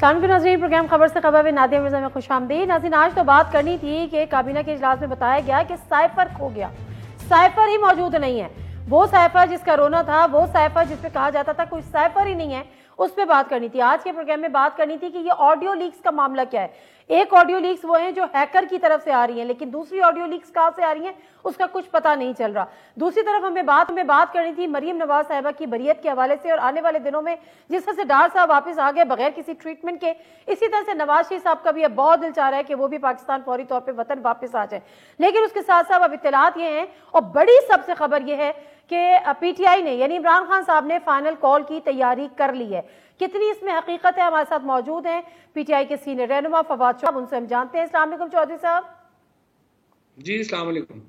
السلام علیکم ناظرین، پروگرام خبر سے خبر میں نادیہ مرزا میں خوش آمدید۔ ناظرین، آج تو بات کرنی تھی کہ کابینہ کے اجلاس میں بتایا گیا کہ سائفر کھو گیا، سائفر ہی موجود نہیں ہے۔ وہ سائفر جس کا رونا تھا، وہ سائفر جس پہ کہا جاتا تھا کوئی سائفر ہی نہیں ہے، اس پہ بات کرنی تھی۔ آج کے پروگرام میں بات کرنی تھی کہ یہ آڈیو لیکس کا معاملہ کیا ہے۔ ایک آڈیو لیکس وہ ہیں جو ہیکر کی طرف سے آ رہی ہیں، لیکن دوسری آڈیو لیکس کہاں سے آ رہی ہیں اس کا کچھ پتہ نہیں چل رہا۔ دوسری طرف ہمیں بات کرنی تھی مریم نواز صاحبہ کی بریت کے حوالے سے، اور آنے والے دنوں میں جس طرح سے ڈار صاحب واپس آ گئے بغیر کسی ٹریٹمنٹ کے، اسی طرح سے نواز شریف صاحب کا بھی اب بہت دل چاہ رہا ہے کہ وہ بھی پاکستان فوری طور پہ وطن واپس آ جائے۔ لیکن اس کے ساتھ ساتھ اب اطلاعات یہ ہیں، اور بڑی سب سے خبر یہ ہے کہ پی ٹی آئی نے یعنی عمران خان صاحب نے فائنل کال کی تیاری کر لی ہے۔ کتنی اس میں حقیقت ہے؟ ہمارے ساتھ موجود ہیں پی ٹی آئی کے سینئر رہنما فواد صاحب، ان سے ہم جانتے ہیں۔ السلام علیکم چودھری صاحب۔ جی السلام علیکم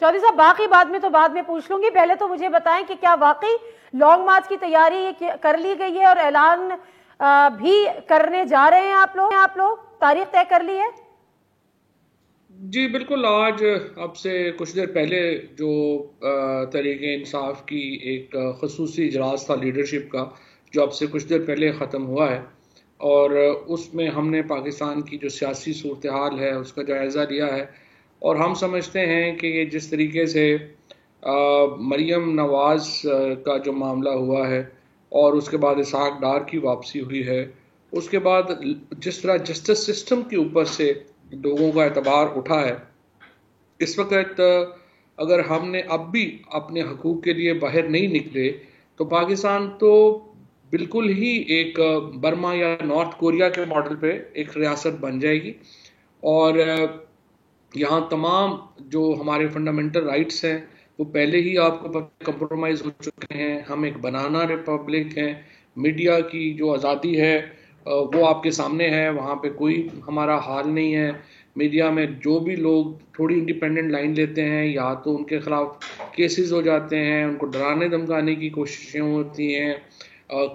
چودھری صاحب، باقی بات میں تو بعد میں پوچھ لوں گی، پہلے تو مجھے بتائیں کہ کیا واقعی لانگ مارچ کی تیاری کر لی گئی ہے اور اعلان بھی کرنے جا رہے ہیں آپ لوگ؟ تاریخ طے کر لی ہے؟ جی بالکل، آج اب سے کچھ دیر پہلے جو تحریک انصاف کی ایک خصوصی اجلاس تھا لیڈرشپ کا، جو اب سے کچھ دیر پہلے ختم ہوا ہے، اور اس میں ہم نے پاکستان کی جو سیاسی صورتحال ہے اس کا جائزہ لیا ہے، اور ہم سمجھتے ہیں کہ یہ جس طریقے سے مریم نواز کا جو معاملہ ہوا ہے اور اس کے بعد اسحاق ڈار کی واپسی ہوئی ہے، اس کے بعد جس طرح جسٹس سسٹم کے اوپر سے لوگوں کا اعتبار اٹھا ہے، اس وقت اگر ہم نے اب بھی اپنے حقوق کے لیے باہر نہیں نکلے تو پاکستان تو بالکل ہی ایک برما یا نارتھ کوریا کے ماڈل پہ ایک ریاست بن جائے گی، اور یہاں تمام جو ہمارے فنڈامنٹل رائٹس ہیں وہ پہلے ہی آپ کو کمپرومائز ہو چکے ہیں۔ ہم ایک بنانا ریپبلک ہیں، میڈیا کی جو آزادی ہے وہ آپ کے سامنے ہے، وہاں پہ کوئی ہمارا حال نہیں ہے۔ میڈیا میں جو بھی لوگ تھوڑی انڈیپینڈنٹ لائن لیتے ہیں یا تو ان کے خلاف کیسز ہو جاتے ہیں، ان کو ڈرانے دھمکانے کی کوششیں ہوتی ہیں،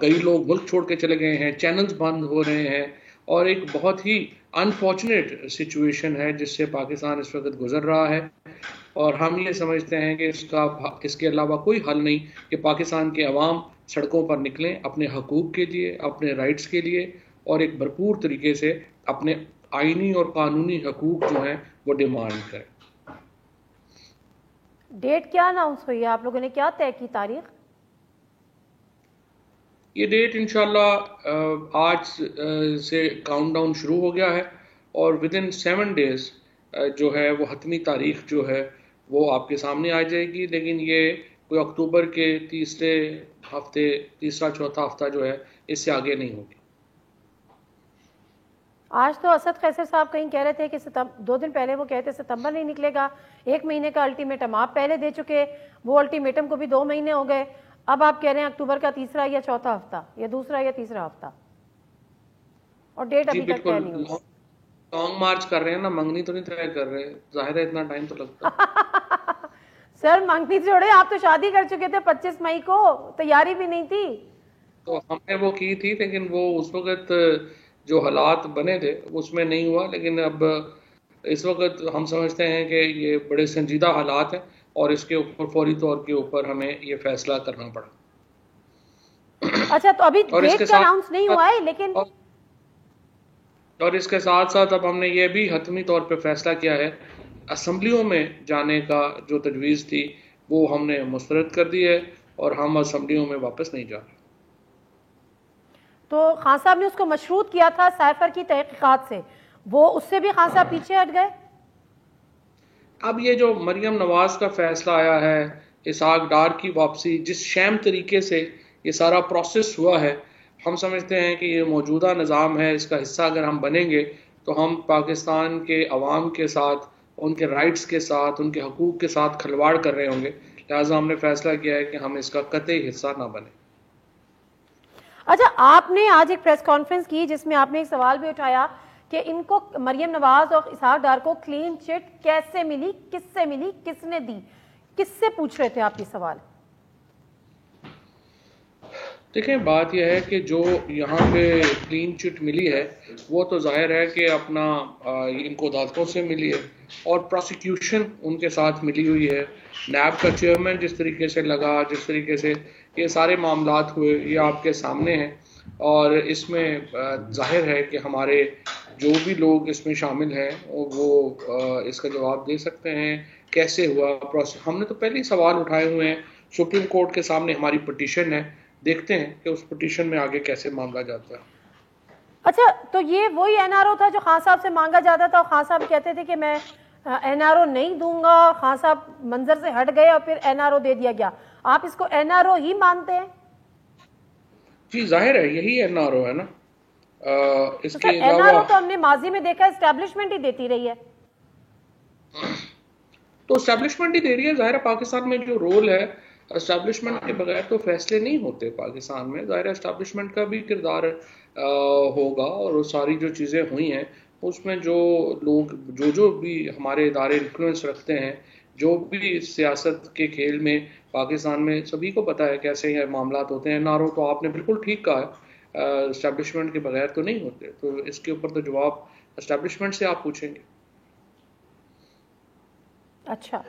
کئی لوگ ملک چھوڑ کے چلے گئے ہیں، چینلز بند ہو رہے ہیں، اور ایک بہت ہی انفارچونیٹ سچویشن ہے جس سے پاکستان اس وقت گزر رہا ہے، اور ہم یہ سمجھتے ہیں کہ اس کے علاوہ کوئی حل نہیں کہ پاکستان کے عوام سڑکوں پر نکلیں اپنے حقوق کے لیے، اپنے رائٹس کے لیے، اور ایک بھرپور طریقے سے اپنے آئینی اور قانونی حقوق جو ہیں وہ ڈیمانڈ کریں۔ ڈیٹ کیا اناؤنس ہوئی ہے؟ آپ لوگوں نے کیا طے کی تاریخ؟ یہ ڈیٹ انشاءاللہ آج سے کاؤنٹ ڈاؤن شروع ہو گیا ہے، اور ودن 7 days جو ہے وہ حتمی تاریخ جو ہے وہ آپ کے سامنے آ جائے گی، لیکن یہ کوئی اکتوبر کے تیسرے ہفتے، تیسرا چوتھا ہفتہ جو ہے اس سے آگے نہیں ہوگی۔ آج تو اسد قیصر صاحب کہیں کہہ رہے تھے کہ 2 دن پہلے وہ کہتے ستمبر نہیں نکلے گا، 1 مہینے کا الٹیمیٹم آپ پہلے دے چکے، وہ الٹیمیٹم کو بھی 2 مہینے ہو گئے، اب آپ کہہ رہے ہیں اکتوبر کا تیسرا یا چوتھا ہفتہ، یا دوسرا یا تیسرا ہفتہ، اور ڈیٹ ابھی تک طے نہیں ہوئی۔ لانگ مارچ کر رہے ہیں نا، منگنی تو نہیں طے کر رہے، ظاہر ہے اتنا ٹائم تو لگتا۔ سر منگنی چھوڑے، آپ تو شادی کر چکے تھے 25 مئی کو، تیاری بھی نہیں تھی تو ہم نے وہ کی تھی، لیکن وہ اس وقت جو حالات بنے تھے اس میں نہیں ہوا، لیکن اب اس وقت ہم سمجھتے ہیں کہ یہ بڑے سنجیدہ حالات ہیں اور اس کے اوپر فوری طور کے اوپر ہمیں یہ فیصلہ کرنا پڑا۔ اچھا، تو ابھی ڈیٹ کا اناؤنس نہیں ہوا ہے، لیکن اور اس کے ساتھ ساتھ اب ہم نے یہ بھی حتمی طور پہ فیصلہ کیا ہے، اسمبلیوں میں جانے کا جو تجویز تھی وہ ہم نے مسترد کر دی ہے، اور ہم اسمبلیوں میں واپس نہیں جا رہے۔ تو خان صاحب نے اس کو مشروط کیا تھا سائفر کی تحقیقات سے، وہ اس سے بھی خان صاحب پیچھے ہٹ گئے؟ اب یہ جو مریم نواز کا فیصلہ آیا ہے، اسحاق ڈار کی واپسی، جس شیم طریقے سے یہ سارا پروسیس ہوا ہے، ہم سمجھتے ہیں کہ یہ موجودہ نظام ہے، اس کا حصہ اگر ہم بنیں گے تو ہم پاکستان کے عوام کے ساتھ، ان کے رائٹس کے ساتھ، ان کے حقوق کے ساتھ کھلواڑ کر رہے ہوں گے، لہٰذا ہم نے فیصلہ کیا ہے کہ ہم اس کا قطعی حصہ نہ بنیں۔ اچھا، آپ نے آج ایک پریس کانفرنس کی جس میں آپ نے ایک سوال بھی اٹھایا کہ ان کو مریم نواز اور اسحاق ڈار کو کلین چٹ کیسے ملی، کس سے ملی، کس نے دی، کس سے پوچھ رہے تھے آپ یہ سوال؟ دیکھیں، بات یہ ہے کہ جو یہاں پہ کلین چٹ ملی ہے وہ تو ظاہر ہے کہ اپنا ان کو عدالتوں سے ملی ہے، اور پروسیکیوشن ان کے ساتھ ملی ہوئی ہے، نیب کا چیئرمین جس طریقے سے لگا، جس طریقے سے یہ سارے معاملات ہوئے، یہ آپ کے سامنے ہیں، اور اس میں ظاہر ہے کہ ہمارے جو بھی لوگ اس میں شامل ہیں وہ اس کا جواب دے سکتے ہیں کیسے ہوا پروسیس. ہم نے تو پہلے ہی سوال اٹھائے ہوئے ہیں, سپریم کورٹ کے سامنے ہماری پٹیشن ہے, دیکھتے ہیں کہ اس پٹیشن میں آگے کیسے مانگا جاتا ہے. اچھا, تو یہ وہی این آر او تھا جو خان صاحب سے مانگا جاتا تھا, اور خان صاحب کہتے تھے کہ میں این آر او نہیں دوں گا, اور خان صاحب منظر سے ہٹ گئے اور پھر این آر او دے دیا گیا. آپ اس کو این آر او ہی مانتے ہیں؟ جی ظاہر ہے یہی این آر او ہے نا. اس کے این آر او علاوہ تو ہم نے ماضی میں دیکھا اسٹیبلشمنٹ ہی دیتی رہی ہے. تو اسٹیبلشمنٹ ہی دے رہی ہے. ظاہر ہے پاکستان میں جو رول ہے اسٹیبلشمنٹ کے بغیر تو فیصلے نہیں ہوتے پاکستان میں. ظاہر ہے اسٹیبلشمنٹ کا بھی کردار ہوگا, اور وہ ساری جو چیزیں ہوئی ہیں اس میں جو لوگ جو بھی ہمارے ادارے انفلوئنس رکھتے ہیں, جو بھی سیاست کے کھیل میں پاکستان میں سبھی کو پتہ ہے کیسے یہ معاملات ہوتے ہیں. نارو تو آپ نے بالکل ٹھیک کہا ہے, اسٹیبلشمنٹ کے بغیر تو نہیں ہوتے. تو اس کے اوپر تو جواب اسٹیبلشمنٹ سے آپ پوچھیں گے. اچھا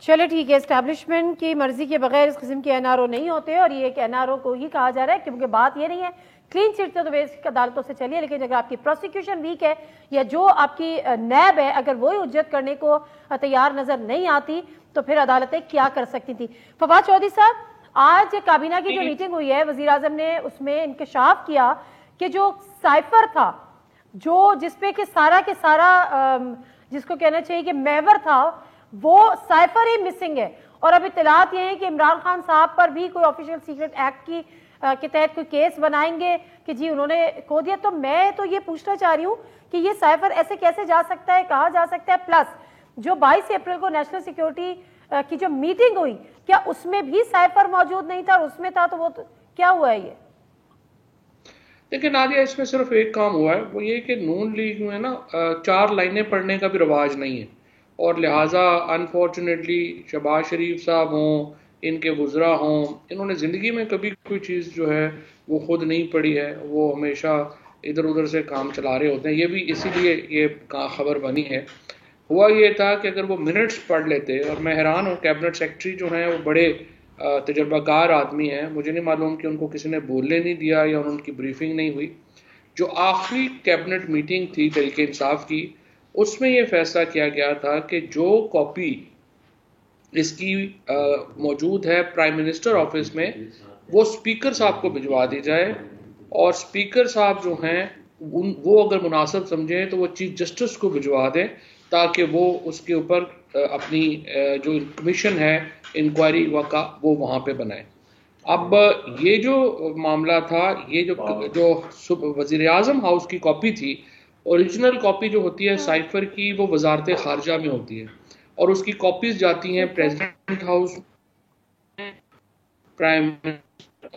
چلے ٹھیک ہے, اسٹیبلشمنٹ کی مرضی کے بغیر اس قسم کے این آر او نہیں ہوتے, اور یہ ایک این آر او کو ہی کہا جا رہا ہے, کیونکہ بات یہ نہیں ہے کلین چٹ تو بیسک عدالتوں سے چلیے, لیکن اگر آپ کی پروسیکیوشن ویک ہے یا جو آپ کی نیب ہے اگر وہی حجت کرنے کو تیار نظر نہیں آتی تو پھر عدالتیں کیا کر سکتی تھی. فواد چودھری صاحب, آج کابینہ کی جو میٹنگ ہوئی ہے وزیر اعظم نے اس میں انکشاف کیا کہ جو سائفر تھا, جو جس پہ کہ سارا جس کو کہنا چاہیے کہ محور تھا, وہ سائفر ہی مسنگ ہے. اور اب اطلاعات یہ ہیں کہ عمران خان صاحب پر بھی کوئی آفیشیل سیکرٹ ایکٹ کے تحت کوئی کیس بنائیں گے کہ جی انہوں نے کھو دیا. تو میں تو یہ پوچھنا چاہ رہی ہوں کہ یہ سائفر ایسے کیسے جا سکتا ہے, کہا جا سکتا ہے, پلس جو 22 اپریل کو نیشنل سیکیورٹی کی جو میٹنگ ہوئی کیا اس میں بھی سائفر موجود نہیں تھا, اور اس میں تھا تو وہ کیا ہوا ہے یہ؟ لیکن نادیہ اس میں صرف ایک کام ہوا ہے, وہ یہ کہ نون لیگ میں نا 4 لائنیں پڑھنے کا بھی رواج نہیں ہے, اور لہٰذا انفارچونیٹلی شہباز شریف صاحب ہوں, ان کے وزراء ہوں, انہوں نے زندگی میں کبھی کوئی چیز جو ہے وہ خود نہیں پڑھی ہے, وہ ہمیشہ ادھر ادھر سے کام چلا رہے ہوتے ہیں. یہ بھی اسی لیے یہ خبر بنی ہے. ہوا یہ تھا کہ اگر وہ منٹس پڑھ لیتے, اور میں حیران ہوں کیبنٹ سیکرٹری جو ہیں وہ بڑے تجربہ کار آدمی ہیں, مجھے نہیں معلوم کہ ان کو کسی نے بولنے نہیں دیا یا ان کی بریفنگ نہیں ہوئی. جو آخری کیبنٹ میٹنگ تھی تحریک انصاف کی, اس میں یہ فیصلہ کیا گیا تھا کہ جو کاپی اس کی موجود ہے پرائم منسٹر آفس میں وہ اسپیکر صاحب کو بھجوا دی جائے, اور اسپیکر صاحب جو ہیں وہ اگر مناسب سمجھیں تو وہ چیف جسٹس کو بھجوا دیں تاکہ وہ اس کے اوپر اپنی جو کمیشن ہے انکوائری کا وہ وہاں پہ بنائیں. اب یہ جو معاملہ تھا, یہ جو وزیر اعظم ہاؤس کی کاپی تھی, اوریجنل کاپی جو ہوتی ہے سائفر کی وہ وزارت خارجہ میں ہوتی ہے, اور اس کی کاپیز جاتی ہیں پریزیڈنٹ ہاؤس, پرائم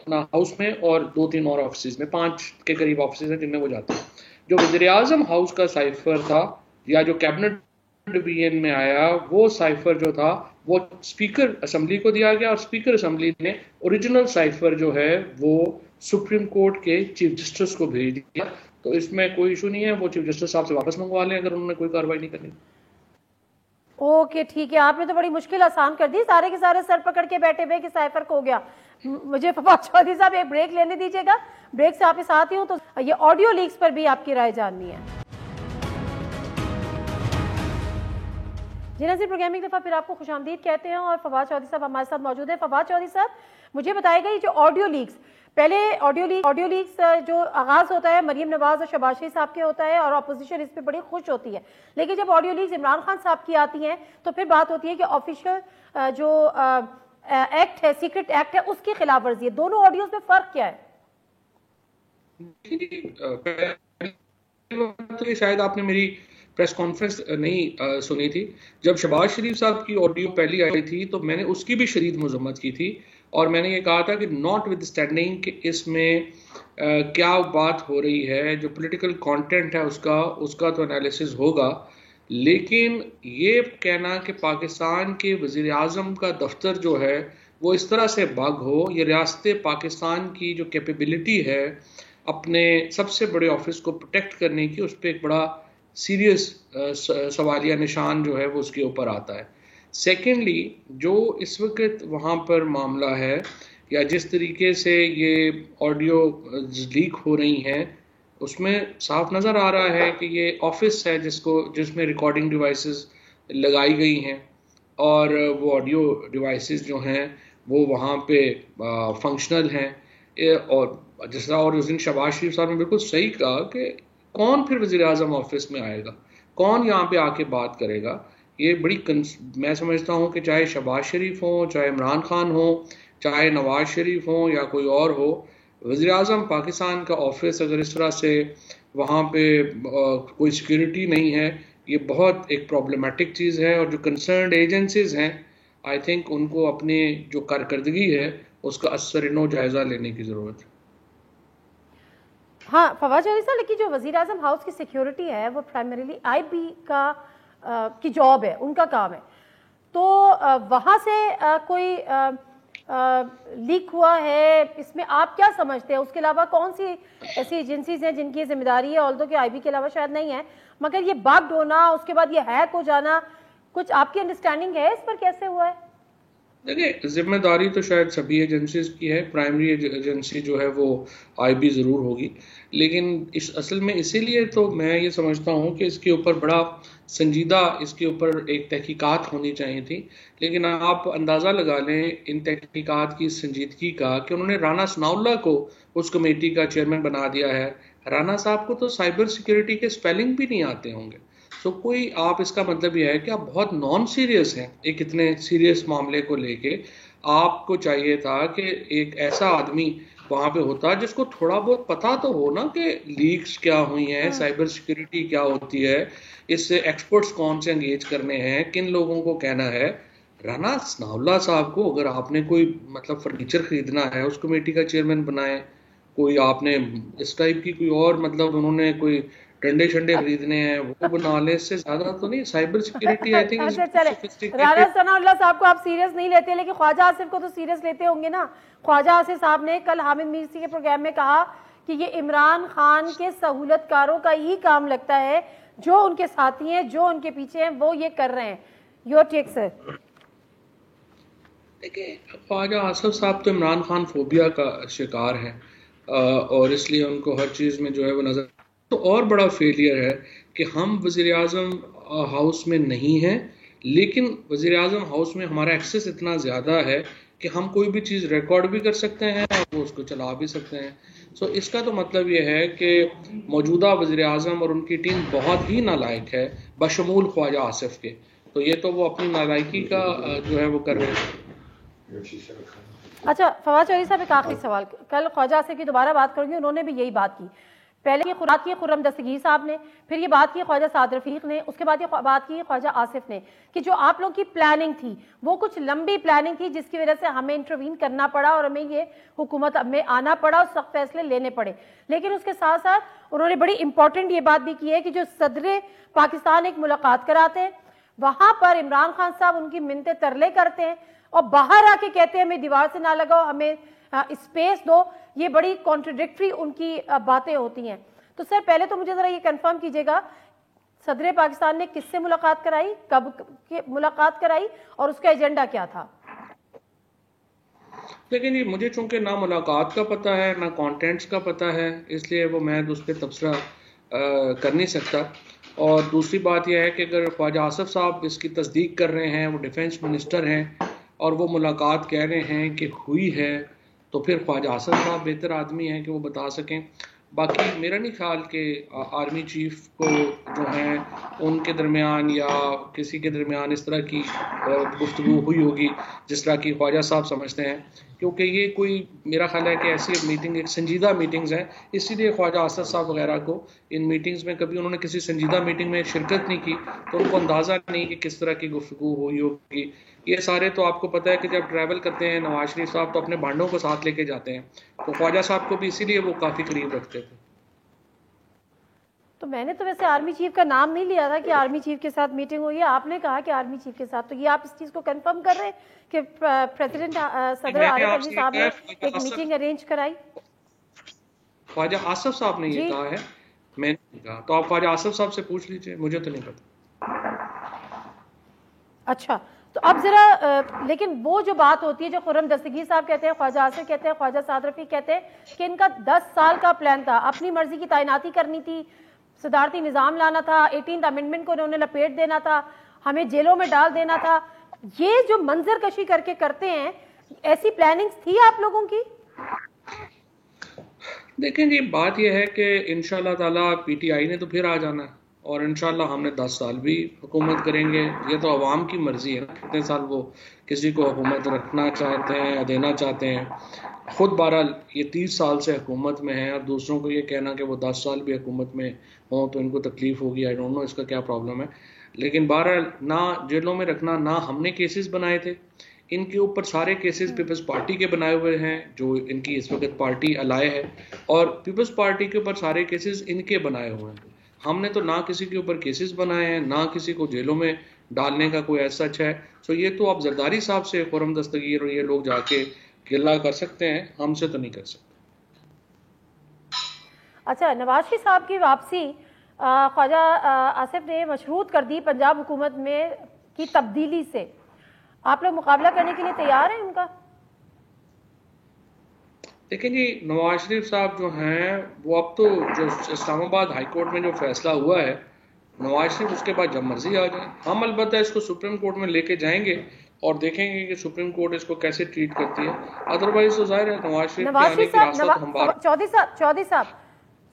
ہاؤس میں, اور 2-3 اور آفسز میں, 5 کے قریب آفسز ہیں جن میں وہ جاتے ہیں. جو وزیر اعظم ہاؤس کا سائفر تھا یا جو کیبنٹ ڈویژن میں آیا, وہ سائفر جو تھا وہ اسپیکر اسمبلی کو دیا گیا, اور اسپیکر اسمبلی نے اوریجنل سائفر جو ہے وہ سپریم کورٹ کے چیف جسٹس کو بھیج دیا. تو اس میں کوئی ایشو نہیں ہے, وہ چیف جسٹس صاحب سے واپس منگوا لیں اگر انہوں نے کوئی کارروائی نہیں کرنی. اوکے ٹھیک ہے, آپ نے تو بڑی مشکل آسان کر دی, سارے کے سارے سر پکڑ کے بیٹھے ہوئے کہ سائفر کھو گیا. مجھے فواد چودھری صاحب ایک بریک لینے دیجیے گا, بریک سے آپ کے ساتھ ہی ہوں, تو یہ آڈیو لیکس پر بھی آپ کی رائے جاننی ہے. جی ناظرین, پروگرام ایک دفعہ پھر آپ کو خوش آمدید کہتے ہیں, اور فواد چودھری صاحب ہمارے ساتھ موجود ہیں. فواد چودھری صاحب مجھے بتائے گا یہ جو آڈیو لیکس, پہلے آڈیو لیکس جو آغاز ہوتا ہے مریم نواز اور شہباز شریف صاحب کے ہوتا ہے, اور اپوزیشن اس پہ بڑی خوش ہوتی ہے, لیکن جب آڈیو لیکس عمران خان صاحب کی آتی ہیں تو پھر بات ہوتی ہے کہ آفیشیل جو ایکٹ ہے, سیکرٹ ایکٹ ہے, اس کی خلاف ورزی ہے. دونوں آڈیوز میں فرق کیا ہے؟ شاید آپ نے میری پریس کانفرنس نہیں سنی تھی. جب شہباز شریف صاحب کی آڈیو پہلی آئی تھی تو میں نے اس کی بھی شدید مذمت کی تھی, اور میں نے یہ کہا تھا کہ ناٹ ود اسٹینڈنگ کہ اس میں کیا بات ہو رہی ہے, جو پولیٹیکل کانٹینٹ ہے اس کا تو انالیسز ہوگا, لیکن یہ کہنا کہ پاکستان کے وزیر اعظم کا دفتر جو ہے وہ اس طرح سے بگ ہو, یہ ریاست پاکستان کی جو کیپیبلٹی ہے اپنے سب سے بڑے آفس کو پروٹیکٹ کرنے کی, اس پہ ایک بڑا سیریس سوالیہ نشان جو ہے وہ اس کے اوپر آتا ہے. سیکنڈلی جو اس وقت وہاں پر معاملہ ہے یا جس طریقے سے یہ آڈیو لیک ہو رہی ہیں اس میں صاف نظر آ رہا ہے کہ یہ آفس ہے جس میں ریکارڈنگ ڈیوائسز لگائی گئی ہیں اور وہ آڈیو ڈیوائسز جو ہیں وہ وہاں پہ فنکشنل ہیں. اور جس طرح اور اس دن شہباز شریف صاحب نے بالکل صحیح کہا کہ کون پھر وزیر اعظم آفس میں آئے گا, کون یہاں پہ آ کے بات کرے گا. یہ بڑی میں سمجھتا ہوں کہ چاہے شہباز شریف ہوں, چاہے عمران خان ہوں, چاہے نواز شریف ہوں یا کوئی اور ہو, وزیر اعظم پاکستان کا آفس اگر اس طرح سے وہاں پہ کوئی سیکیورٹی نہیں ہے, یہ بہت ایک پرابلمٹک چیز ہے. اور جو کنسرنڈ ایجنسیز ہیں آئی تھنک ان کو اپنی جو کارکردگی ہے اس کا اثر انو جائزہ لینے کی ضرورت ہے. ہاں فواد چودھری صاحب, لیکن جو وزیر اعظم ہاؤس کی سیکیورٹی ہے وہ پرائمریلی آئی بی کی جاب ہے, ان کا کام ہے, تو وہاں سے کوئی لیک ہوا ہے, اس میں آپ کیا سمجھتے ہیں؟ اس کے علاوہ کون سی ایسی ایجنسیز ہیں جن کی ذمہ داری ہے, آلدو کہ آئی بی کے علاوہ شاید نہیں ہے, مگر یہ باغ ڈھونا اس کے بعد یہ ہیک ہو جانا, کچھ آپ کی انڈرسٹینڈنگ ہے اس پر کیسے ہوا ہے؟ دیکھیں ذمہ داری تو شاید سبھی ایجنسیز کی ہے, پرائمری ایجنسی جو ہے وہ آئی بی ضرور ہوگی, لیکن اصل میں اسی لیے تو میں یہ سمجھتا ہوں کہ اس کے اوپر بڑا سنجیدہ اس کے اوپر ایک تحقیقات ہونی چاہیے تھی. لیکن آپ اندازہ لگا لیں ان تحقیقات کی سنجیدگی کا کہ انہوں نے رانا ثناء اللہ کو اس کمیٹی کا چیئرمین بنا دیا ہے. رانا صاحب کو تو سائبر سیکیورٹی کے سپیلنگ بھی نہیں آتے ہوں گے. تو کوئی آپ اس کا مطلب یہ ہے کہ آپ بہت نان سیریس ہیں ایک اتنے سیریس معاملے کو لے کے. آپ کو چاہیے تھا کہ ایک ایسا آدمی وہاں پہ ہوتا جس کو تھوڑا بہت پتا تو ہو نا کہ لیکس کیا ہوئی ہیں, سائبر سیکیورٹی کیا ہوتی ہے, اس سے ایکسپرٹس کون سے انگیج کرنے ہیں, کن لوگوں کو کہنا ہے. رانا ثناء اللہ صاحب کو اگر آپ نے کوئی مطلب فرنیچر خریدنا ہے اس کمیٹی کا چیئرمین بنائیں, کوئی آپ نے اس ٹائپ کی کوئی اور مطلب انہوں نے کوئی ڈنڈے شنڈے خریدنے ہیں وہ بنا لیں, اس سے زیادہ تو نہیں. Cyber security I think Rana Sanaullah صاحب کو آپ سیریس نہیں لیتے, لیکن خواجہ آصف کو تو سیریس لیتے ہوں گے نا. خواجہ آصف صاحب نے کل حامد میرسی کے پروگرام میں کہا کہ یہ عمران خان کے سہولت کاروں کا ہی کام لگتا ہے, جو ان کے ساتھی ہیں, جو ان کے پیچھے ہیں, وہ یہ کر رہے ہیں. یور ٹیک سر. دیکھیں خواجہ آصف صاحب تو عمران خان فوبیا کا شکار ہے, اور اس لیے ان کو ہر چیز میں جو ہے وہ نظر. تو اور بڑا فیلئر ہے کہ ہم وزیر اعظم ہاؤس میں نہیں ہیں, لیکن وزیر اعظم ہاؤس میں ہمارا ایکسیس اتنا زیادہ ہے کہ ہم کوئی بھی چیز ریکارڈ بھی کر سکتے ہیں اور وہ اس کو چلا بھی سکتے ہیں. سو اس کا تو مطلب یہ ہے کہ موجودہ وزیر اعظم اور ان کی ٹیم بہت ہی نالائق ہے بشمول خواجہ آصف کے. تو یہ تو وہ اپنی نالائکی کا جو ہے وہ کر رہے ہیں. اچھا فواد چودھری صاحب, ایک آخری سوال. کل خواجہ آصف کی دوبارہ بات کروں گی, انہوں نے بھی یہی بات کی. پہلے یہ بات کی خرم دستگیر صاحب نے, پھر یہ بات کی خواجہ سعد رفیق نے, اس کے بعد یہ بات کی خواجہ آصف نے کہ جو آپ لوگوں کی پلاننگ تھی وہ کچھ لمبی پلاننگ تھی جس کی وجہ سے ہمیں انٹروین کرنا پڑا اور ہمیں یہ حکومت میں آنا پڑا اور سخت فیصلے لینے پڑے. لیکن اس کے ساتھ ساتھ انہوں نے بڑی امپورٹنٹ یہ بات بھی کی ہے کہ جو صدر پاکستان ایک ملاقات کراتے ہیں وہاں پر عمران خان صاحب ان کی منتیں ترلے کرتے ہیں اور باہر آ کے کہتے ہیں ہمیں دیوار سے نہ لگاؤ, ہمیں اسپیس دو. یہ بڑی کانٹرڈکٹری ان کی باتیں ہوتی ہیں. تو سر پہلے تو مجھے ذرا یہ کنفرم کیجئے گا, صدر پاکستان نے کس سے ملاقات کرائی, کب ملاقات کرائی, اور اس کا ایجنڈا کیا تھا؟ لیکن یہ مجھے چونکہ نہ ملاقات کا پتہ ہے نہ کانٹینٹس کا پتہ ہے, اس لیے وہ میں اس پہ تبصرہ کر نہیں سکتا. اور دوسری بات یہ ہے کہ اگر خواجہ آصف صاحب اس کی تصدیق کر رہے ہیں, وہ ڈیفینس منسٹر ہیں اور وہ ملاقات کہہ رہے ہیں کہ ہوئی ہے, تو پھر خواجہ آصف صاحب بہتر آدمی ہیں کہ وہ بتا سکیں. باقی میرا نہیں خیال کہ آرمی چیف کو جو ہیں ان کے درمیان یا کسی کے درمیان اس طرح کی گفتگو ہوئی ہوگی جس طرح کی خواجہ صاحب سمجھتے ہیں, کیونکہ یہ کوئی میرا خیال ہے کہ ایسی میٹنگ ایک سنجیدہ میٹنگز ہیں. اسی لیے خواجہ آصف صاحب وغیرہ کو ان میٹنگز میں کبھی انہوں نے کسی سنجیدہ میٹنگ میں شرکت نہیں کی, تو ان کو اندازہ نہیں کہ کس طرح کی گفتگو ہوئی ہوگی. یہ سارے تو آپ کو پتہ ہے کہ جب ٹریول کرتے ہیں نواز شریف صاحب تو اپنے بانڈوں کو ساتھ لے کے جاتے ہیں, تو خواجہ صاحب کو بھی اسی لیے وہ کافی قریب رکھتے تھے. تو میں نے تو ویسے آرمی چیف کا نام نہیں لیا تھا کہ آرمی چیف کے ساتھ میٹنگ ہوئی ہے, آپ نے کہا کہ آرمی چیف کے ساتھ. تو یہ آپ اس چیز کو کنفرم کر رہے ہیں کہ پریزیڈنٹ صدر عارف علوی صاحب نے ایک میٹنگ ارینج کرائی؟ خواجہ آصف صاحب نے یہ کہا ہے, میں نے نہیں کہا. تو آپ خواجہ آصف صاحب سے پوچھ لیجئے, مجھے تو نہیں پتا. اچھا, تو اب ذرا لیکن وہ جو بات ہوتی ہے جو خرم دستگیر صاحب کہتے ہیں, خواجہ آصف کہتے ہیں, خواجہ سعد رفیق کہتے ہیں کہ ان کا 10 سال کا پلان تھا, اپنی مرضی کی تعیناتی کرنی تھی, صدارتی نظام لانا تھا, 18th امینڈمنٹ کو انہوں نے لپیٹ دینا تھا, ہمیں جیلوں میں ڈال دینا تھا. یہ جو منظر کشی کر کے کرتے ہیں, ایسی پلاننگز تھی آپ لوگوں کی؟ دیکھیں جی, بات یہ ہے کہ انشاءاللہ تعالیٰ پی ٹی آئی نے تو پھر آ جانا ہے, اور انشاءاللہ ہم نے 10 سال بھی حکومت کریں گے. یہ تو عوام کی مرضی ہے نا, کتنے سال وہ کسی کو حکومت رکھنا چاہتے ہیں یا دینا چاہتے ہیں. خود بہرحال یہ 30 سال سے حکومت میں ہیں, اور دوسروں کو یہ کہنا کہ وہ 10 سال بھی حکومت میں ہوں تو ان کو تکلیف ہوگی, آئی ڈونٹ نو اس کا کیا پرابلم ہے. لیکن بہرحال نہ جیلوں میں رکھنا, نہ ہم نے کیسز بنائے تھے, ان کے اوپر سارے کیسز پیپلز پارٹی کے بنائے ہوئے ہیں جو ان کی اس وقت پارٹی الائے ہے, اور پیپلز پارٹی کے اوپر سارے کیسز ان کے بنائے ہوئے ہیں. ہم نے تو نہ کسی کے اوپر کیسز بنائے ہیں, نہ کسی کو جیلوں میں ڈالنے کا کوئی ایسا سچ ہے. سو یہ تو آپ زرداری صاحب سے, خرم دستگیر اور یہ لوگ جا کے گلہ کر سکتے ہیں, ہم سے تو نہیں کر سکتے. اچھا, نواز شریف صاحب کی واپسی خواجہ آصف نے مشروط کر دی پنجاب حکومت میں کی تبدیلی سے, آپ لوگ مقابلہ کرنے کے لیے تیار ہیں ان کا؟ دیکھیں جی, نواز شریف صاحب جو ہیں وہ اب تو جو اسلام آباد ہائی کورٹ میں جو فیصلہ ہوا ہے, نواز شریف اس کے بعد جب مرضی آ جائیں. ہم البتہ اس کو سپریم کورٹ میں لے کے جائیں گے اور دیکھیں گے کہ سپریم کورٹ اس کو کیسے ٹریٹ کرتی ہے. ادروائز تو ظاہر ہے نواز شریف کے آنے کی راستہ تو ہم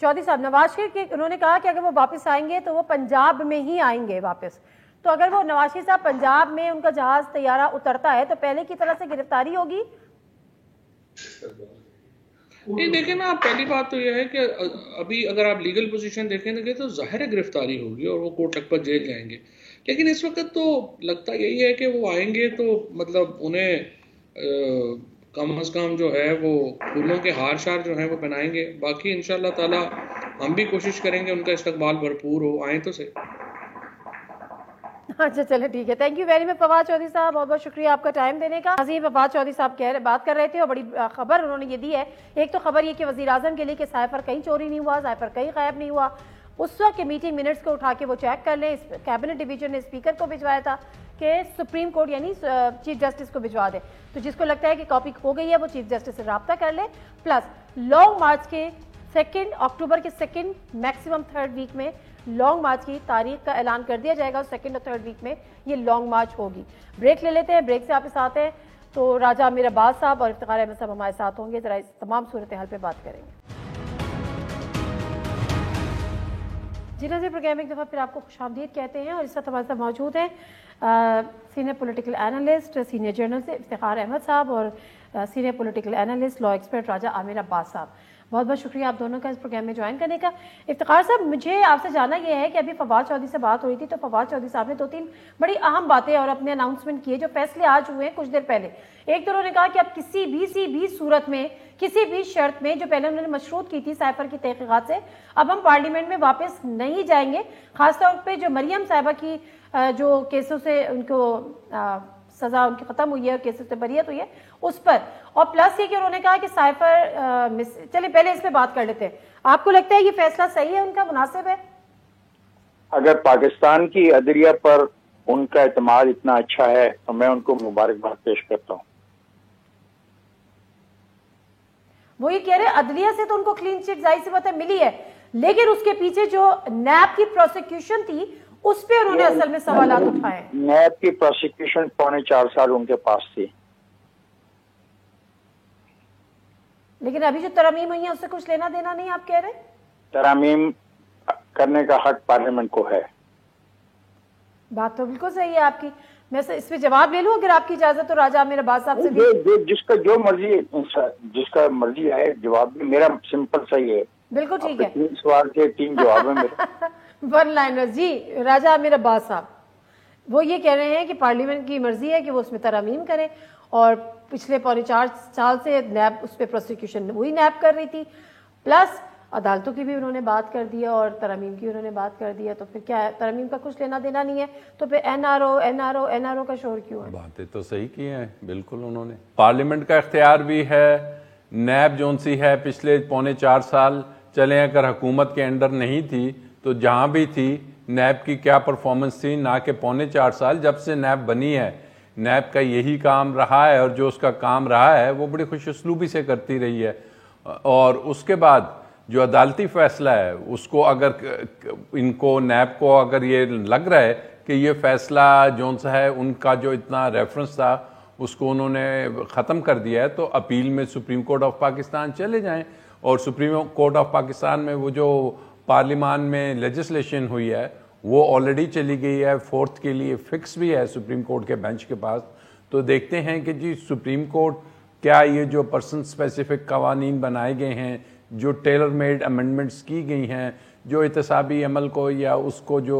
چودھری صاحب نواز شریف کے انہوں نے کہا کہ اگر وہ واپس آئیں گے تو وہ پنجاب میں ہی آئیں گے واپس. تو اگر وہ نواز شریف صاحب پنجاب میں ان کا جہاز طیارہ اترتا ہے تو پہلے کی طرح سے گرفتاری ہوگی؟ نہیں, دیکھیں نا, پہلی بات تو یہ ہے کہ ابھی اگر آپ لیگل پوزیشن دیکھیں گے تو ظاہر گرفتاری ہوگی اور وہ کوٹ لکھپت جیل جائیں گے. لیکن اس وقت تو لگتا یہی ہے کہ وہ آئیں گے تو مطلب انہیں کم از کم جو ہے وہ پھولوں کے ہار شار جو ہیں وہ پہنائیں گے. باقی انشاءاللہ تعالی ہم بھی کوشش کریں گے ان کا استقبال بھرپور ہو, آئیں تو صحیح. اچھا چلے ٹھیک ہے, thank you very much Fawad Chaudhry صاحب, بہت بہت شکریہ آپ کا ٹائم دینے کا. عظیم فواد چودھری صاحب بات کر رہے تھے اور بڑی خبر انہوں نے یہ دی ہے. ایک تو خبر یہ کہ وزیر اعظم کے لیے کہ سائفر کہیں چوری نہیں ہوا, سائفر کہیں غائب نہیں ہوا, اس وقت کے میٹنگ منٹس کو اٹھا کے وہ چیک کر لیں. کیبنٹ ڈویژن نے اسپیکر کو بھجوایا تھا کہ سپریم کورٹ یعنی چیف جسٹس کو بھجوا دے, تو جس کو لگتا ہے کہ کاپی ہو گئی ہے وہ چیف جسٹس سے رابطہ کر لے. پلس لانگ مارچ کے 2 اکتوبر کے 2 میکسیمم 3rd ویک میں لانگ مارچ کی تاریخ کا اعلان کر دیا جائے گا, 2nd اور 3rd ویک میں یہ لانگ مارچ ہوگی. بریک لے لیتے ہیں, بریک سے آپ کے ساتھ ہیں تو راجہ امیر عباس صاحب اور افتخار احمد صاحب ہمارے ساتھ ہوں گے, ذرا اس تمام صورتحال پہ بات کریں گے. جی ناظرین, پروگرام ایک دفعہ پھر آپ کو خوش آمدید کہتے ہیں, اور اس وقت ہمارے ساتھ موجود ہیں senior political analyst, senior journalist Iftikhar Ahmed صاحب اور senior political analyst law expert Raja Amir Abbas صاحب. بہت بہت شکریہ آپ دونوں کا اس پروگرام میں جوائن کرنے کا. افتخار صاحب, مجھے آپ سے جاننا یہ ہے کہ ابھی فواد چودھری سے بات ہو رہی تھی تو فواد چودھری صاحب نے 2-3 بڑی اہم باتیں اور اپنے اناؤنسمنٹ کیے جو فیصلے آج ہوئے ہیں کچھ دیر پہلے. ایک تو انہوں نے کہا کہ اب کسی بھی صورت میں, کسی بھی شرط میں جو پہلے انہوں نے مشروط کی تھی سائفر کی تحقیقات سے, اب ہم پارلیمنٹ میں واپس نہیں جائیں گے, خاص طور پہ جو مریم صاحبہ کی جو کیسوں سے ان کو سزا ان کی ختم ہوئی ہے, کیسز سے بریت ہوئی ہے اس پر. اور پلس یہ کہ انہوں نے کہا کہ سائفر چلے پہلے اس پہ بات کر لیتے ہیں. آپ کو لگتا ہے یہ فیصلہ صحیح ہے, ان کا مناسب ہے؟ اگر پاکستان کی عدلیہ پر ان کا اعتماد اتنا اچھا ہے تو میں ان کو مبارکباد پیش کرتا ہوں. وہ یہ کہہ رہے عدلیہ سے تو ان کو کلین چٹ ظاہر سی بات ہے ملی ہے, لیکن اس کے پیچھے جو نیب کی پروسیکیوشن تھی اس پہ انہوں نے اصل میں سوالات اٹھائے. نیب کی پروسیکیوشن 4.5 سال ان کے پاس تھی, لیکن ابھی جو ترامیم ہوئی ہیں اس سے کچھ لینا دینا نہیں, آپ کہہ رہے ہیں ترامیم کرنے کا حق پارلیمنٹ کو ہے. بات تو بالکل صحیح ہے آپ کی. میں اس پہ جواب لے لوں اگر آپ کی اجازت تو راجہ امیر عباس صاحب سے. جس کا جو مرضی, جس کا مرضی آئے جواب بھی. میرا سمپل صحیح ہے. بالکل ٹھیک ہے, 3 سوال کے 3 جواب ہیں میرے. 1 لائنر. جی راجہ امیر عباس صاحب وہ یہ کہہ رہے ہیں کہ پارلیمنٹ کی مرضی ہے کہ وہ اس میں ترامیم کرے, اور پچھلے 4.5 سال سے نیب اس پہ پروسیکیوشن وہی نیب کر رہی تھی, پلس عدالتوں کی بھی انہوں نے بات کر دی ہے اور ترامیم کی انہوں نے بات کر دی ہے. تو پھر کیا ہے, ترامیم کا کچھ لینا دینا نہیں ہے تو پھر این آر او کا شور کیوں ہے؟ باتیں تو صحیح کی ہیں بالکل. انہوں نے پارلیمنٹ کا اختیار بھی ہے, نیب جون سی ہے پچھلے 4.25 سال چلے, اگر حکومت کے انڈر نہیں تھی تو جہاں بھی تھی نیب کی کیا پرفارمنس تھی, نہ کہ 4.25 سال جب سے نیب بنی ہے. نیب کا یہی کام رہا ہے اور جو اس کا کام رہا ہے وہ بڑی خوش اسلوبی سے کرتی رہی ہے. اور اس کے بعد جو عدالتی فیصلہ ہے اس کو اگر ان کو نیب کو اگر یہ لگ رہا ہے کہ یہ فیصلہ جون سا ہے ان کا جو اتنا ریفرنس تھا اس کو انہوں نے ختم کر دیا ہے تو اپیل میں سپریم کورٹ آف پاکستان چلے جائیں. اور سپریم کورٹ آف پاکستان میں وہ جو پارلیمان میں لیجسلیشن ہوئی ہے وہ آلریڈی چلی گئی ہے, 4 کے لیے فکس بھی ہے سپریم کورٹ کے بینچ کے پاس. تو دیکھتے ہیں کہ جی سپریم کورٹ کیا یہ جو پرسن اسپیسیفک قوانین بنائے گئے ہیں, جو ٹیلر میڈ امینڈمنٹس کی گئی ہیں, جو احتسابی عمل کو یا اس کو جو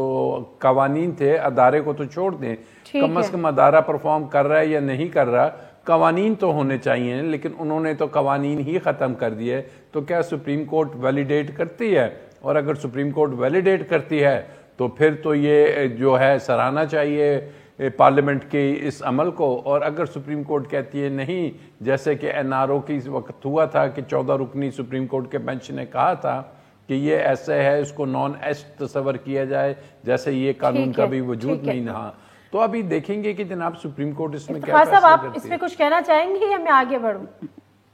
قوانین تھے ادارے کو تو چھوڑ دیں, کم از کم ادارہ پرفارم کر رہا ہے یا نہیں کر رہا, قوانین تو ہونے چاہیے. لیکن انہوں نے تو قوانین ہی ختم کر دیے. تو کیا سپریم کورٹ ویلیڈیٹ کرتی ہے؟ اور اگر سپریم کورٹ ویلیڈیٹ کرتی ہے تو پھر تو یہ جو ہے سراہنا چاہیے پارلیمنٹ کے اس عمل کو. اور اگر سپریم کورٹ کہتی ہے نہیں, جیسے کہ NRO کی اس وقت ہوا تھا کہ 14 رکنی سپریم کورٹ کے بینچ نے کہا تھا کہ یہ ایسے ہے, اس کو نان ایسٹ تصور کیا جائے جیسے یہ قانون کا بھی وجود نہیں رہا. تو ابھی دیکھیں گے کہ جناب سپریم کورٹ اس میں کیا فیصلہ کرتی ہے. آپ اس میں کچھ کہنا چاہیں گے یا میں آگے بڑھوں؟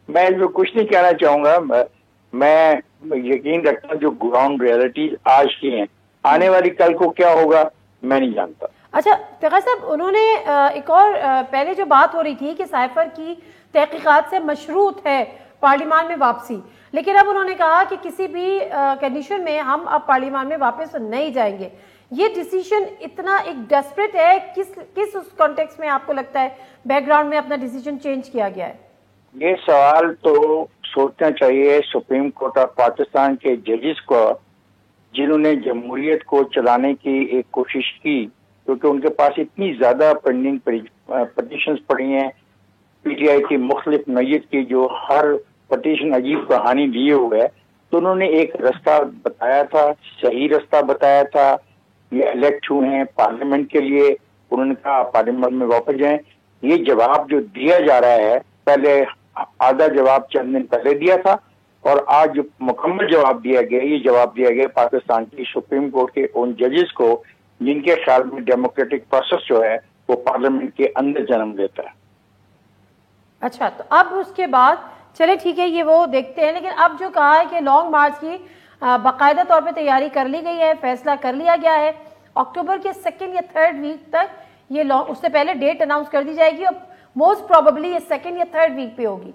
میں جو کچھ نہیں کہنا چاہوں گا. میں یقین رکھتا ہوں جو گراؤنڈ ریئلٹیز آج کی ہیں, آنے والی کل کو کیا ہوگا میں نہیں جانتا. اچھا تقی صاحب, انہوں نے ایک اور پہلے جو بات ہو رہی تھی کہ سائفر کی تحقیقات سے مشروط ہے پارلیمان میں واپسی, لیکن اب انہوں نے کہا کہ کسی بھی کنڈیشن میں ہم اب پارلیمان میں واپس نہیں جائیں گے. یہ ڈیسیشن اتنا ایک ڈیسپریٹ ہے, کس اس کانٹیکس میں آپ کو لگتا ہے بیک گراؤنڈ میں اپنا ڈیسیشن چینج کیا گیا ہے؟ یہ سوال تو سوچنا چاہیے سپریم کورٹ آف پاکستان کے ججز کو, جنہوں نے جمہوریت کو چلانے کی ایک کوشش کی, کیونکہ ان کے پاس اتنی زیادہ پینڈنگ پٹیشنز پڑی ہیں PTI کی مختلف نوعیت کی, جو ہر پٹیشن عجیب کہانی لیے ہوئے ہے. تو انہوں نے ایک رستہ بتایا تھا, صحیح رستہ بتایا تھا. یہ الیکٹ ہوئے ہیں پارلیمنٹ کے لیے, انہوں نے کہا پارلیمنٹ میں واپس جائیں. یہ جواب جو دیا جا رہا ہے, پہلے آدھا جواب چند دن پہلے دیا تھا اور آج جو مکمل جواب دیا گیا, یہ جواب دیا گیا پاکستان کی سپریم کورٹ کے ان ججز کو جن کے خیال میں ڈیموکریٹک پروسیس جو ہے وہ پارلیمنٹ کے اندر جنم لیتا ہے. اچھا, تو اب اس کے بعد چلے ٹھیک ہے, یہ وہ دیکھتے ہیں. لیکن اب جو کہا ہے کہ لانگ مارچ کی باقاعدہ طور پہ تیاری کر لی گئی ہے, فیصلہ کر لیا گیا ہے, اکتوبر کے 2nd یا 3rd ویک تک یہ اس سے پہلے ڈیٹ اناؤنس کر دی جائے گی, اور موسٹ پروبیبلی یہ 2nd یا 3rd ویک پہ ہوگی.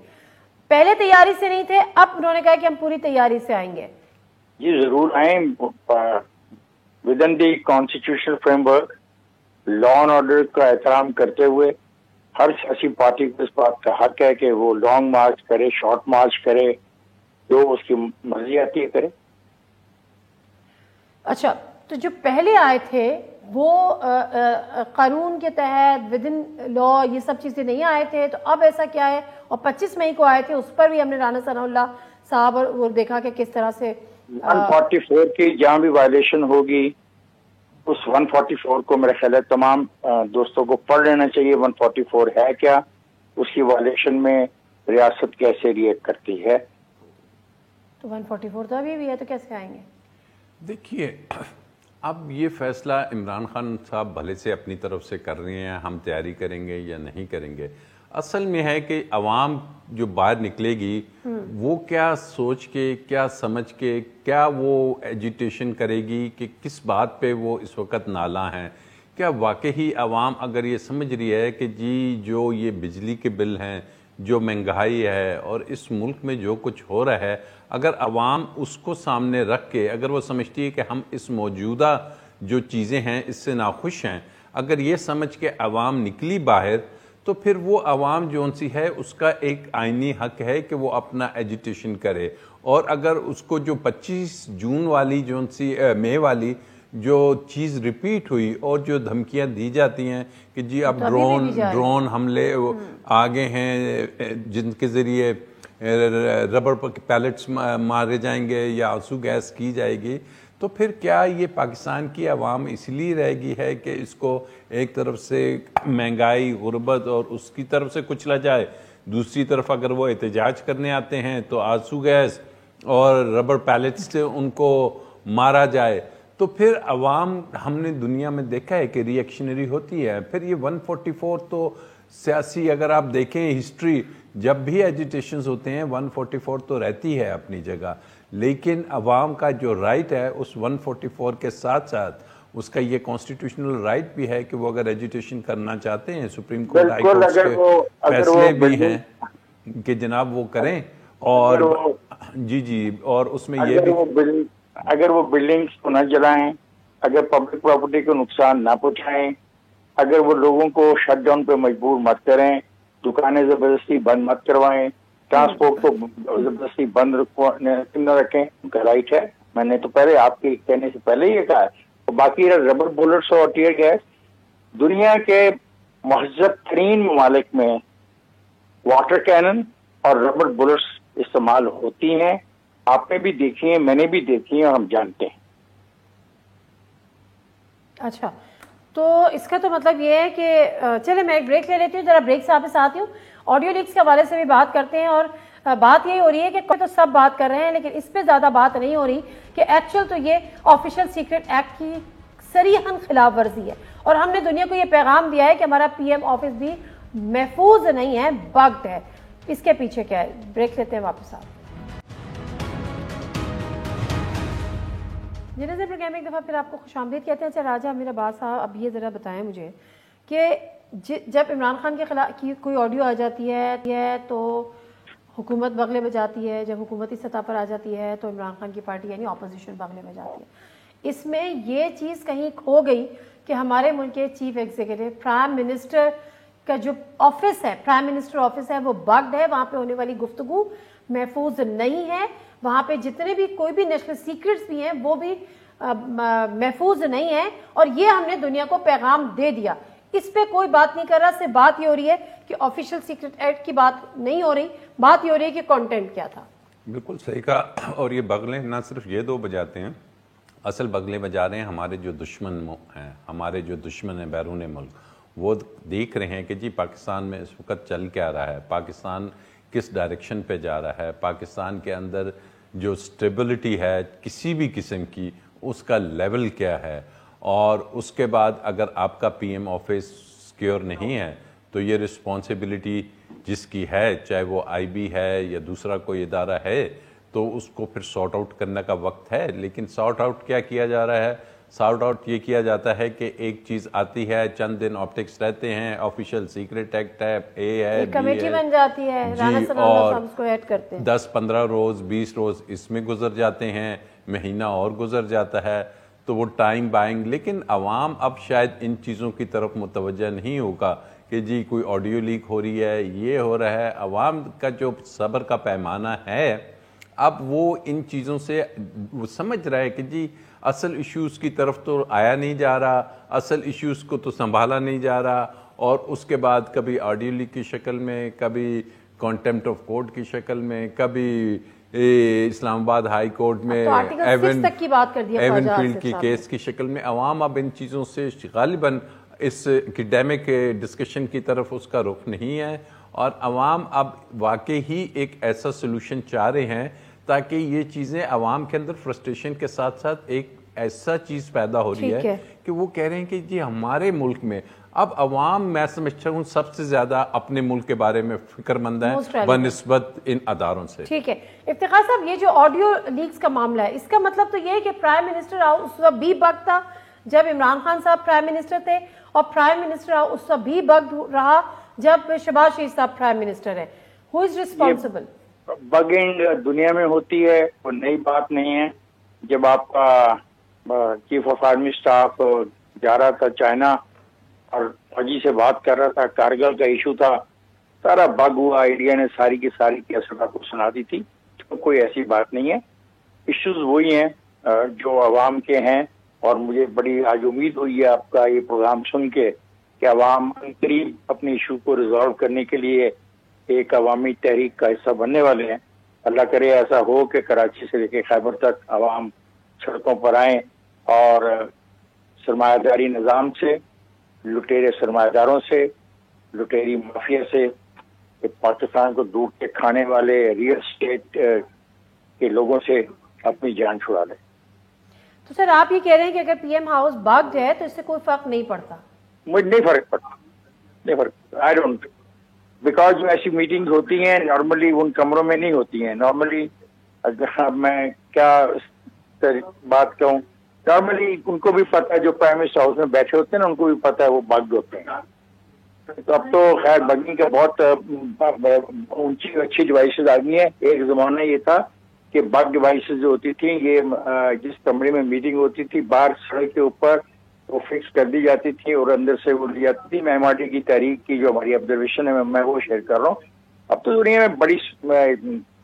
پہلے تیاری سے نہیں تھے, اب انہوں نے کہا کہ ہم پوری تیاری سے آئیں گے. جی ضرور آئیں, with in the constitutional frame work, law and order کا احترام کرتے ہوئے. ہر سیاسی پارٹی کو اس بات کا حق ہے کہ وہ لانگ مارچ کرے, شارٹ مارچ کرے, جو اس کی مرضی آتی ہے کرے. اچھا, تو جو پہلے آئے تھے وہ قانون کے تحت ود ان لا یہ سب چیزیں نہیں آئے تھے, تو اب ایسا کیا ہے؟ اور 25 مئی کو آئے تھے, اس پر بھی ہم نے رانا ثناء اللہ صاحب اور وہ دیکھا کہ کس طرح سے 144 کی جہاں بھی وائلیشن ہوگی, اس 144 کو میرا خیال ہے تمام دوستوں کو پڑھ لینا چاہیے. 144 ہے کیا, اس کی وائلیشن میں ریاست کیسے ریئیکٹ کرتی ہے. تو 144 تو ابھی بھی ہے, تو کیسے آئیں گے؟ دیکھیے, اب یہ فیصلہ عمران خان صاحب بھلے سے اپنی طرف سے کر رہے ہیں, ہم تیاری کریں گے یا نہیں کریں گے. اصل میں ہے کہ عوام جو باہر نکلے گی وہ کیا سوچ کے, کیا سمجھ کے, کیا وہ ایجیٹیشن کرے گی کہ کس بات پہ وہ اس وقت نالاں ہیں. کیا واقعی عوام اگر یہ سمجھ رہی ہے کہ جی جو یہ بجلی کے بل ہیں, جو مہنگائی ہے اور اس ملک میں جو کچھ ہو رہا ہے, اگر عوام اس کو سامنے رکھ کے, اگر وہ سمجھتی ہے کہ ہم اس موجودہ جو چیزیں ہیں اس سے ناخوش ہیں, اگر یہ سمجھ کے عوام نکلی باہر, تو پھر وہ عوام جون سی ہے اس کا ایک آئینی حق ہے کہ وہ اپنا ایجیٹیشن کرے. اور اگر اس کو جو 25 جون والی جون سی مئی والی جو چیز ریپیٹ ہوئی اور جو دھمکیاں دی جاتی ہیں کہ جی اب ڈرون حملے آگے ہیں جن کے ذریعے ربر پیلٹس مارے جائیں گے یا آنسو گیس کی جائے گی, تو پھر کیا یہ پاکستان کی عوام اس لیے رہ گئی ہے کہ اس کو ایک طرف سے مہنگائی, غربت اور اس کی طرف سے کچلا جائے, دوسری طرف اگر وہ احتجاج کرنے آتے ہیں تو آنسو گیس اور ربر پیلٹس سے ان کو مارا جائے. تو پھر عوام ہم نے دنیا میں دیکھا ہے کہ ری ایکشنری ہوتی ہے. پھر یہ 144 تو سیاسی اگر آپ دیکھیں ہسٹری جب بھی ایجیٹیشنز ہوتے ہیں 144 تو رہتی ہے اپنی جگہ, لیکن عوام کا جو رائٹ ہے اس 144 کے ساتھ ساتھ اس کا یہ کانسٹیٹیوشنل رائٹ بھی ہے کہ وہ اگر ایجیٹیشن کرنا چاہتے ہیں سپریم کورٹ ہائی کورٹ کے فیصلے بھی ہیں کہ جناب وہ کریں. اور جی اور اس میں یہ بھی اگر وہ بلڈنگز کو نہ جلائیں, اگر پبلک پراپرٹی کو نقصان نہ پہنچائیں, اگر وہ لوگوں کو شٹ ڈاؤن پہ مجبور مت کریں, دکانیں زبردستی بند مت کروائیں, ٹرانسپورٹ کو زبردستی بند نہ رکھیں, ان کا رائٹ ہے. میں نے تو پہلے آپ کے کہنے سے پہلے ہی یہ کہا ہے. باقی ربر بلٹس اور ٹیئر گیس, دنیا کے مہذب ترین ممالک میں واٹر کینن اور ربر بلٹس استعمال ہوتی ہیں. آپ نے بھی دیکھی ہیں, میں نے بھی دیکھی ہیں, اور ہم جانتے ہیں. اچھا, تو اس کا تو مطلب یہ ہے کہ چلے میں ایک بریک لے لیتی ہوں, ذرا بریک سے واپس آتی ہوں. آڈیو لیکس کے حوالے سے بھی بات کرتے ہیں, اور بات یہی ہو رہی ہے کہ کوئی تو سب بات کر رہے ہیں لیکن اس پہ زیادہ بات نہیں ہو رہی کہ ایکچوئل تو یہ آفیشیل سیکرٹ ایکٹ کی صریحاً خلاف ورزی ہے. اور ہم نے دنیا کو یہ پیغام دیا ہے کہ ہمارا پی ایم آفس بھی محفوظ نہیں ہے, بگڈ ہے. اس کے پیچھے کیا ہے؟ بریک لیتے ہیں, واپس آتے ہیں. جی نظر پروگرام ایک دفعہ پھر آپ کو خوش آمدید کہتے ہیں. اچھا راجہ میرا بات صاحب اب یہ ذرا بتائیں مجھے کہ جب عمران خان کے خلاف کی کوئی آڈیو آ جاتی ہے تو حکومت بغلے بجاتی ہے, جب حکومتی سطح پر آ جاتی ہے تو عمران خان کی پارٹی یعنی اپوزیشن بغلے بجاتی ہے. اس میں یہ چیز کہیں کھو گئی کہ ہمارے ملک کے چیف ایگزیکٹو پرائم منسٹر کا جو آفس ہے, پرائم منسٹر آفس ہے, وہ بگڈ ہے. وہاں پہ ہونے والی گفتگو محفوظ نہیں ہے. وہاں پہ جتنے بھی کوئی بھی نیشنل سیکرٹس بھی ہیں وہ بھی محفوظ نہیں ہیں, اور یہ ہم نے دنیا کو پیغام دے دیا. اس پہ کوئی بات نہیں کر رہا. صرف بات یہ ہو رہی ہے کہ آفیشیل سیکرٹ ایکٹ کی بات نہیں ہو رہی, بات یہ ہو رہی ہے کہ کانٹینٹ کیا تھا. بالکل صحیح کہا. اور یہ بغلے نہ صرف یہ دو بجاتے ہیں, اصل بغلے بجا رہے ہیں ہمارے جو دشمن ہیں, ہمارے جو دشمن ہیں بیرون ملک. وہ دیکھ رہے ہیں کہ جی پاکستان میں اس وقت چل کیا رہا ہے, پاکستان کس ڈائریکشن پہ جا رہا ہے, پاکستان کے اندر جو سٹیبلٹی ہے کسی بھی قسم کی اس کا لیول کیا ہے. اور اس کے بعد اگر آپ کا پی ایم آفس سیکیور نہیں ہے تو یہ رسپانسبلٹی جس کی ہے, چاہے وہ آئی بی ہے یا دوسرا کوئی ادارہ ہے, تو اس کو پھر سارٹ آؤٹ کرنے کا وقت ہے. لیکن سارٹ آؤٹ کیا کیا جا رہا ہے؟ سارٹ آؤٹ یہ کیا جاتا ہے کہ ایک چیز آتی ہے, چند دن آپٹکس رہتے ہیں, آفیشیل سیکرٹ ایکٹ ہے, اے ہے, کمیٹی بن جاتی ہے, اور اس کو ایڈ کرتے ہیں, 10-15 روز 20 روز اس میں گزر جاتے ہیں, مہینہ اور گزر جاتا ہے, تو وہ ٹائم بائنگ. لیکن عوام اب شاید ان چیزوں کی طرف متوجہ نہیں ہوگا کہ جی کوئی آڈیو لیک ہو رہی ہے, یہ ہو رہا ہے. عوام کا جو صبر کا پیمانہ ہے اب وہ ان چیزوں سے وہ سمجھ رہا ہے کہ جی اصل ایشوز کی طرف تو آیا نہیں جا رہا, اصل ایشوز کو تو سنبھالا نہیں جا رہا. اور اس کے بعد کبھی آڈیو لیک کی شکل میں, کبھی کانٹیمپٹ آف کورٹ کی شکل میں, کبھی اسلام آباد ہائی کورٹ میں ایون فیلڈ کی کیس کی شکل میں. عوام اب ان چیزوں سے غالباً اس اکیڈیمک ڈسکشن کی طرف اس کا رخ نہیں ہے, اور عوام اب واقعی ہی ایک ایسا سلوشن چاہ رہے ہیں تاکہ یہ چیزیں عوام کے اندر فرسٹریشن کے ساتھ ساتھ ایک ایسا چیز پیدا ہو رہی ہے کہ وہ کہہ رہے ہیں کہ جی ہمارے ملک میں اب عوام, میں سمجھتا ہوں سب سے زیادہ اپنے ملک کے بارے میں فکر مند ہے بنسبت ان اداروں سے. ٹھیک ہے افتخار صاحب, یہ جو آڈیو لیکس کا معاملہ ہے اس کا مطلب تو یہ ہے کہ پرائم منسٹر اس وقت بھی بگ تھا جب عمران خان صاحب پرائم منسٹر تھے, اور پرائم منسٹر اس وقت بھی بگ رہا جب شہباز شریف صاحب پرائم منسٹر ہے. ہو از ریسپانسبل؟ بگنگ دنیا میں ہوتی ہے, وہ نئی بات نہیں ہے. جب آپ کا چیف آف آرمی اسٹاف جا رہا تھا چائنا اور فوجی سے بات کر رہا تھا, کارگل کا ایشو تھا, سارا بگ ہوا, انڈیا نے ساری کی ساری کیسٹا کو سنا دی تھی. تو کوئی ایسی بات نہیں ہے. ایشوز وہی ہیں جو عوام کے ہیں, اور مجھے بڑی آج امید ہوئی ہے آپ کا یہ پروگرام سن کے کہ عوام قریب اپنے ایشو کو ریزالو کرنے کے لیے ایک عوامی تحریک کا حصہ بننے والے ہیں. اللہ کرے ایسا ہو کہ کراچی سے لے کے خیبر تک عوام سڑکوں پر آئیں اور سرمایہ داری نظام سے, لٹیرے سرمایہ داروں سے, لٹیری مافیا سے, پاکستان کو ڈوب کے کھانے والے ریئل اسٹیٹ کے لوگوں سے اپنی جان چھڑا لیں. تو سر آپ یہ کہہ رہے ہیں کہ اگر پی ایم ہاؤس بگڈ ہے تو اس سے کوئی فرق نہیں پڑتا؟ مجھے نہیں فرق پڑتا، نہیں فرق، آئی ڈونٹ، بیکاز جو ایسی میٹنگز ہوتی ہیں نارملی ان کمروں میں نہیں ہوتی ہیں. نارملی اگر میں کیا بات کہوں، نارملی ان کو بھی پتا ہے، جو پرائم منسٹر ہاؤس میں بیٹھے ہوتے ہیں نا ان کو بھی پتا ہے وہ بگڈ ہوتے ہیں. تو اب تو خیر بگنگ کا بہت اونچی اچھی ڈیوائسز آ گئی ہیں. ایک زمانہ یہ تھا کہ بگ ڈیوائسز جو ہوتی تھیں یہ جس کمرے میں میٹنگ ہوتی تھی باہر سڑک کے اوپر وہ فکس کر دی جاتی تھی اور اندر سے وہ لی جاتی تھی. میں MRT کی تحریک کی جو ہماری آبزرویشن ہے میں وہ شیئر کر رہا ہوں. اب تو دنیا میں بڑی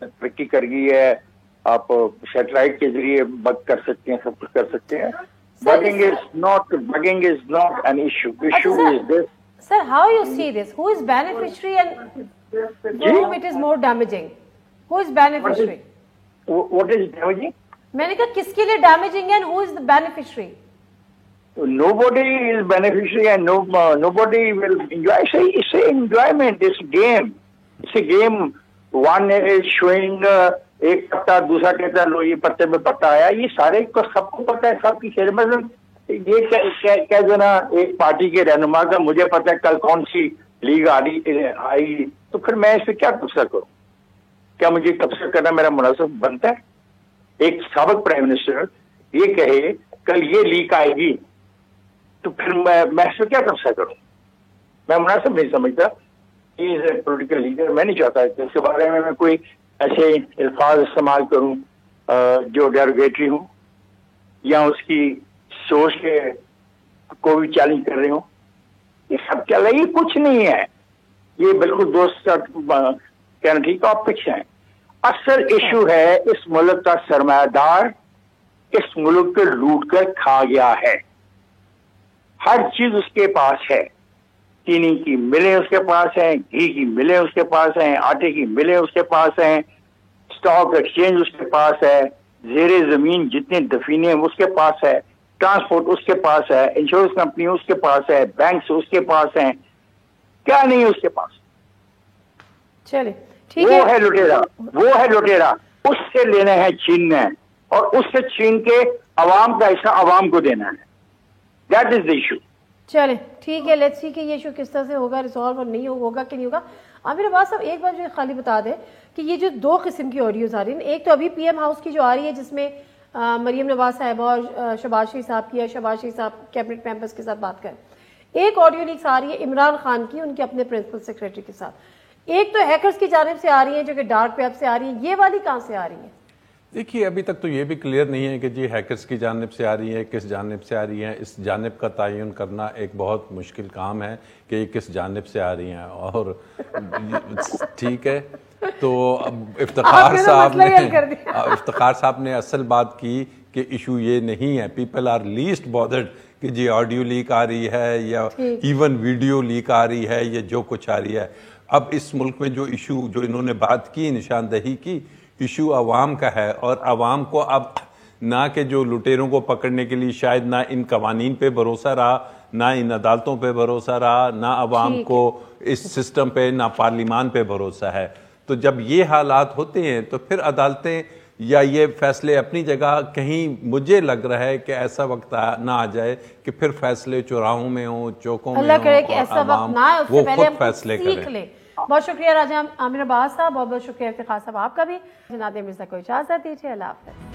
ترقی کر گئی ہے، آپ سیٹلائٹ کے ذریعے بگ کر سکتے ہیں، سب کچھ کر سکتے ہیں. Bugging is not an issue. Issue is this. Sir, how you see this? Who is beneficiary and for whom it is more damaging? Who is beneficiary? What is damaging? میں نے کہا کس کے لیے damaging ہے and who is the beneficiary? Nobody is beneficiary and nobody will enjoy. It's a enjoyment. It's a game. It's a game. One is showing ایک پتا، دوسرا کہتا ہے لو یہ پتے میں پتا آیا. یہ سارے کو سب کو پتا ہے، سب کی خیر. مثلاً یہ کہہ دینا ایک پارٹی کے رہنما کا مجھے پتا ہے کل کون سی لیگ آئی، تو پھر میں اس پہ کیا تبصرہ کروں؟ کیا مجھے تبصرہ کرنا میرا مناسب بنتا ہے؟ ایک سابق پرائم منسٹر یہ کہے کل یہ لیگ آئے گی تو پھر میں اس پہ کیا تبصرہ کروں؟ میں مناسب نہیں سمجھتا. پولیٹیکل لیڈر میں نہیں چاہتا کہ اس کے بارے میں کوئی ایسے الفاظ استعمال کروں جو ڈیروگیٹری ہوں یا اس کی سوچ کے کو بھی چیلنج کر رہے ہوں. یہ سب چل رہا ہے، یہ کچھ نہیں ہے. یہ بالکل دوست کہنا ٹھیک ٹاپکس ہیں. اصل ایشو ہے اس ملک کا سرمایہ دار اس ملک کو لوٹ کر کھا گیا ہے. ہر چیز اس کے پاس ہے. چینی کی ملیں اس کے پاس ہیں، گھی کی ملیں اس کے پاس ہیں، آٹے کی ملیں اس کے پاس ہیں، اسٹاک ایکسچینج اس کے پاس ہے، زیر زمین جتنے دفینے ہیں اس کے پاس ہے، ٹرانسپورٹ اس کے پاس ہے، انشورنس کمپنی اس کے پاس ہے، بینکس اس کے پاس ہیں. کیا نہیں ہے اس کے پاس؟ چلے ٹھیک ہے. وہ ہے لٹیرا، وہ ہے لٹیرا. اس سے لینا ہے چھیننا ہے اور اس سے چھین کے عوام کا حصہ عوام کو دینا ہے. That is the issue. چلے ٹھیک ہے، لیٹس سی کہ یہ ایشو کس طرح سے ہوگا ریزالو اور نہیں ہوگا کہ نہیں ہوگا. عامر عباس صاحب ایک بار جو خالی بتا دیں کہ یہ جو دو قسم کی آڈیوز آ رہی ہیں، ایک تو ابھی پی ایم ہاؤس کی جو آ رہی ہے جس میں مریم نواز صاحبہ اور شہباز شریف صاحب کی، شہباز شریف صاحب کیبنٹ ممبرس کے ساتھ بات کریں. ایک آڈیو لیکس آ رہی ہے عمران خان کی ان کے اپنے پرنسپل سیکریٹری کے ساتھ. ایک تو ہیکرز کی جانب سے آ رہی ہیں جو کہ ڈارک ویب سے آ رہی ہیں. یہ والی کہاں سے آ رہی ہیں؟ دیکھیے ابھی تک تو یہ بھی کلیئر نہیں ہے کہ جی ہیکرز کی جانب سے آ رہی ہے، کس جانب سے آ رہی ہیں. اس جانب کا تعین کرنا ایک بہت مشکل کام ہے کہ یہ کس جانب سے آ رہی ہیں. اور ٹھیک ہے، تو اب افتخار صاحب نے اصل بات کی کہ ایشو یہ نہیں ہے. پیپل آر لیسٹ بادرڈ کہ جی آڈیو لیک آ رہی ہے یا ایون ویڈیو لیک آ رہی ہے یا جو کچھ آ رہی ہے. اب اس ملک میں جو ایشو جو انہوں نے بات کی، نشاندہی کی، ایشو عوام کا ہے. اور عوام کو اب نہ کہ جو لٹیروں کو پکڑنے کے لیے شاید نہ ان قوانین پہ بھروسہ رہا، نہ ان عدالتوں پہ بھروسہ رہا، نہ عوام کو اس سسٹم پہ، نہ پارلیمان پہ بھروسہ ہے. تو جب یہ حالات ہوتے ہیں تو پھر عدالتیں یا یہ فیصلے اپنی جگہ، کہیں مجھے لگ رہا ہے کہ ایسا وقت نہ آ جائے کہ پھر فیصلے چوراہوں میں ہوں، چوکوں میں ہوں، اللہ کرے کہ ایسا وقت نہ آئے، اس سے پہلے ہم فیصلے سیکھ لیں. بہت شکریہ راجہ عامر عباس صاحب، بہت بہت شکریہ افتخار صاحب آپ کا بھی. نادیہ مرزا کو اجازت دیجیے. اللہ حافظ.